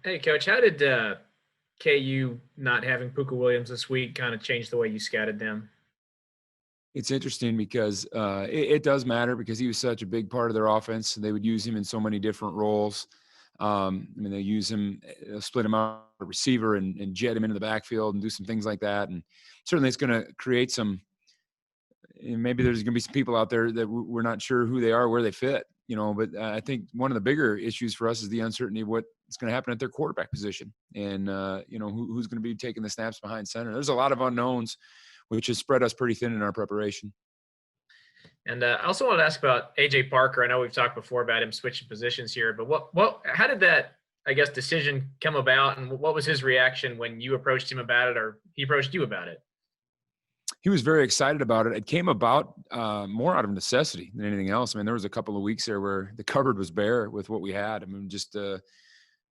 Hey, Coach, how did KU not having Puka Williams this week kind of change the way you scouted them? It's interesting because it does matter because he was such a big part of their offense. They would use him in so many different roles. They use him, split him out a receiver and jet him into the backfield and do some things like that. And certainly it's going to create some, and maybe there's going to be some people out there that we're not sure who they are, where they fit, but I think one of the bigger issues for us is the uncertainty of what's going to happen at their quarterback position. And, who's going to be taking the snaps behind center. There's a lot of unknowns, which has spread us pretty thin in our preparation. And I also wanted to ask about AJ Parker. I know we've talked before about him switching positions here, but how did that, I guess, decision come about, and what was his reaction when you approached him about it, or he approached you about it? He was very excited about it. It came about more out of necessity than anything else. I mean, there was a couple of weeks there where the cupboard was bare with what we had. I mean,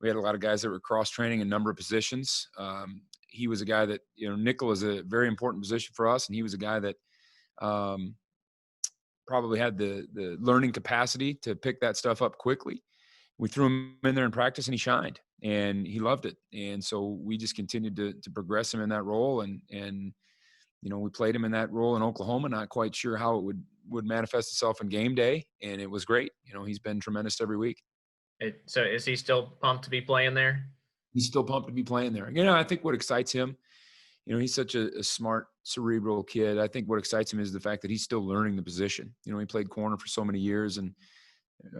we had a lot of guys that were cross-training in a number of positions. He was a guy that, nickel is a very important position for us, and he was a guy that probably had the learning capacity to pick that stuff up quickly. We threw him in there in practice, and he shined, and he loved it. And so we just continued to progress him in that role, and we played him in that role in Oklahoma, not quite sure how it would manifest itself in game day, and it was great. He's been tremendous every week. So is he still pumped to be playing there? He's still pumped to be playing there. I think what excites him, he's such a smart, cerebral kid. I think what excites him is the fact that he's still learning the position. He played corner for so many years, and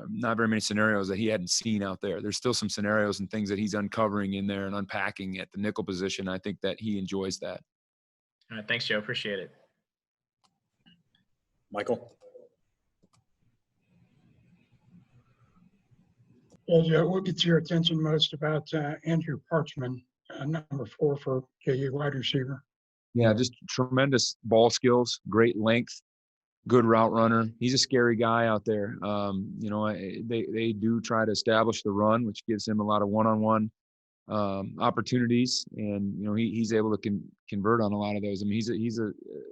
not very many scenarios that he hadn't seen out there. There's still some scenarios and things that he's uncovering in there and unpacking at the nickel position. I think that he enjoys that. All right, thanks, Joe. Appreciate it. Michael? Yeah, Joe, what gets your attention most about Andrew Parchman, number 4 for KU wide receiver? Yeah, just tremendous ball skills, great length, good route runner. He's a scary guy out there. They do try to establish the run, which gives him a lot of one-on-one opportunities, and he's able to convert on a lot of those. I mean, he's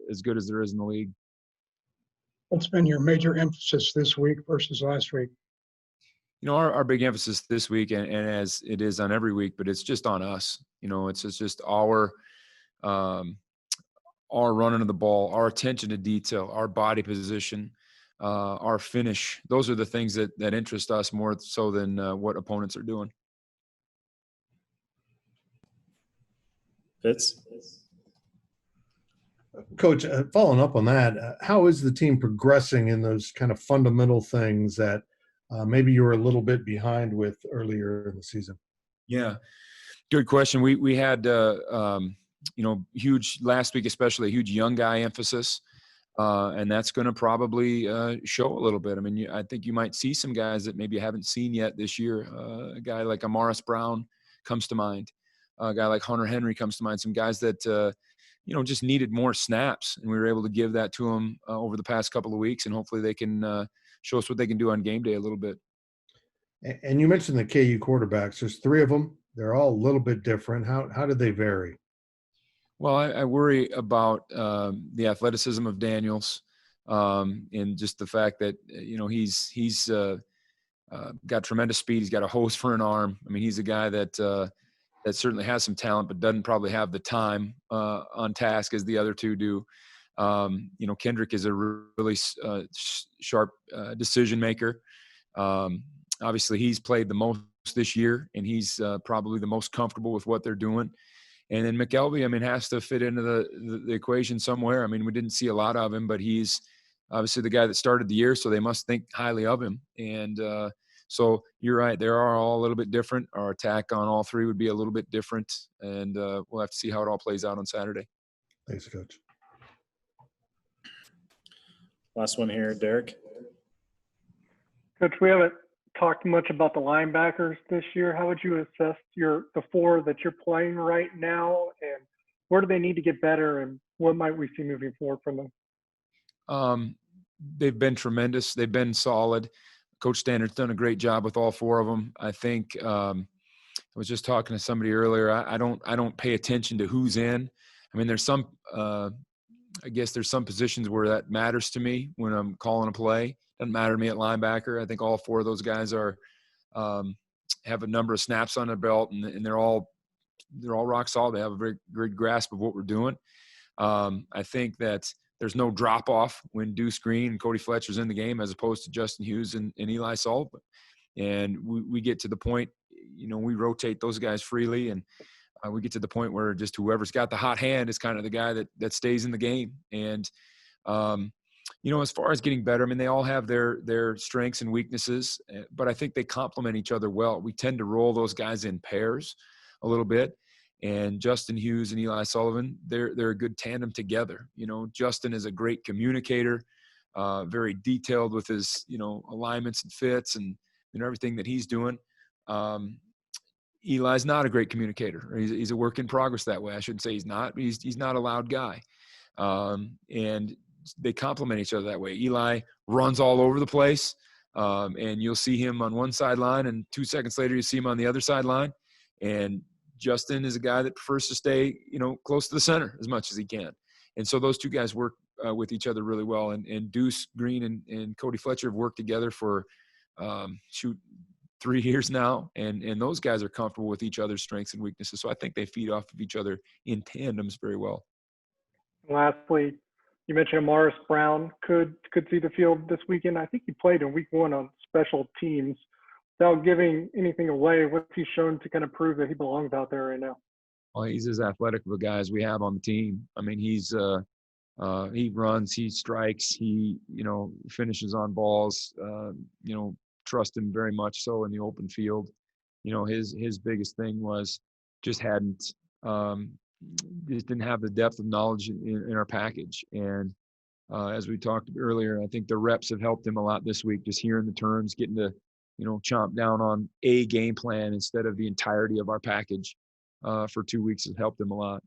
as good as there is in the league. What's been your major emphasis this week versus last week? Our big emphasis this week, and as it is on every week, but it's just on us. It's just our running of the ball, our attention to detail, our body position, our finish. Those are the things that interest us more so than what opponents are doing. Fitz? Coach, following up on that, how is the team progressing in those kind of fundamental things that maybe you were a little bit behind with earlier in the season? Yeah, good question. We had huge last week, especially a huge young guy emphasis, and that's going to probably show a little bit. I mean, I think you might see some guys that maybe you haven't seen yet this year. A guy like Amaris Brown comes to mind. A guy like Hunter Henry comes to mind. Some guys that just needed more snaps, and we were able to give that to them over the past couple of weeks, and hopefully they can show us what they can do on game day a little bit. And you mentioned the KU quarterbacks. There's 3 of them. They're all a little bit different. How did they vary? Well, I worry about the athleticism of Daniels, and just the fact that he's got tremendous speed. He's got a hose for an arm. I mean, he's a guy that certainly has some talent, but doesn't probably have the time on task as the other 2 do. Kendrick is a really sharp decision maker. Obviously, he's played the most this year, and he's probably the most comfortable with what they're doing. And then McElvey, I mean, has to fit into the equation somewhere. I mean, we didn't see a lot of him, but he's obviously the guy that started the year, so they must think highly of him. And so you're right. They are all a little bit different. Our attack on all 3 would be a little bit different, and we'll have to see how it all plays out on Saturday. Thanks, Coach. Last one here, Derek. Coach, we haven't talked much about the linebackers this year. How would you assess the 4 that you're playing right now, and where do they need to get better, and what might we see moving forward from them? They've been tremendous. They've been solid. Coach Standard's done a great job with all 4 of them. I think I was just talking to somebody earlier. I don't pay attention to who's in. I mean, there's some I guess there's some positions where that matters to me when I'm calling a play. Doesn't matter to me at linebacker. I think all 4 of those guys are have a number of snaps on their belt, and they're all rock solid. They have a very great grasp of what we're doing. I think that there's no drop off when Deuce Green and Cody Fletcher's in the game, as opposed to Justin Hughes and Eli Sullivan. And we get to the point, we rotate those guys freely, and we get to the point where just whoever's got the hot hand is kind of the guy that stays in the game. And as far as getting better, I mean, they all have their strengths and weaknesses, but I think they complement each other well. We tend to roll those guys in pairs a little bit. And Justin Hughes and Eli Sullivan, they're a good tandem together. Justin is a great communicator, very detailed with his, alignments and fits and everything that he's doing. Eli's not a great communicator. He's a work in progress that way. I shouldn't say he's not, but he's not a loud guy. And they complement each other that way. Eli runs all over the place, and you'll see him on one sideline, and 2 seconds later you see him on the other sideline. And Justin is a guy that prefers to stay, close to the center as much as he can. And so those two guys work with each other really well. And Deuce Green and Cody Fletcher have worked together for 3 years now. And those guys are comfortable with each other's strengths and weaknesses. So I think they feed off of each other in tandems very well. Lastly, you mentioned Amaris Brown could see the field this weekend. I think he played in week 1 on special teams. Without giving anything away, what's he shown to kind of prove that he belongs out there right now? Well, he's as athletic of a guy as we have on the team. I mean, he runs, he strikes, he, finishes on balls, trust him very much so in the open field. His biggest thing was just didn't have the depth of knowledge in our package. And as we talked earlier, I think the reps have helped him a lot this week, just hearing the terms, getting to, chomp down on a game plan instead of the entirety of our package for 2 weeks has helped him a lot.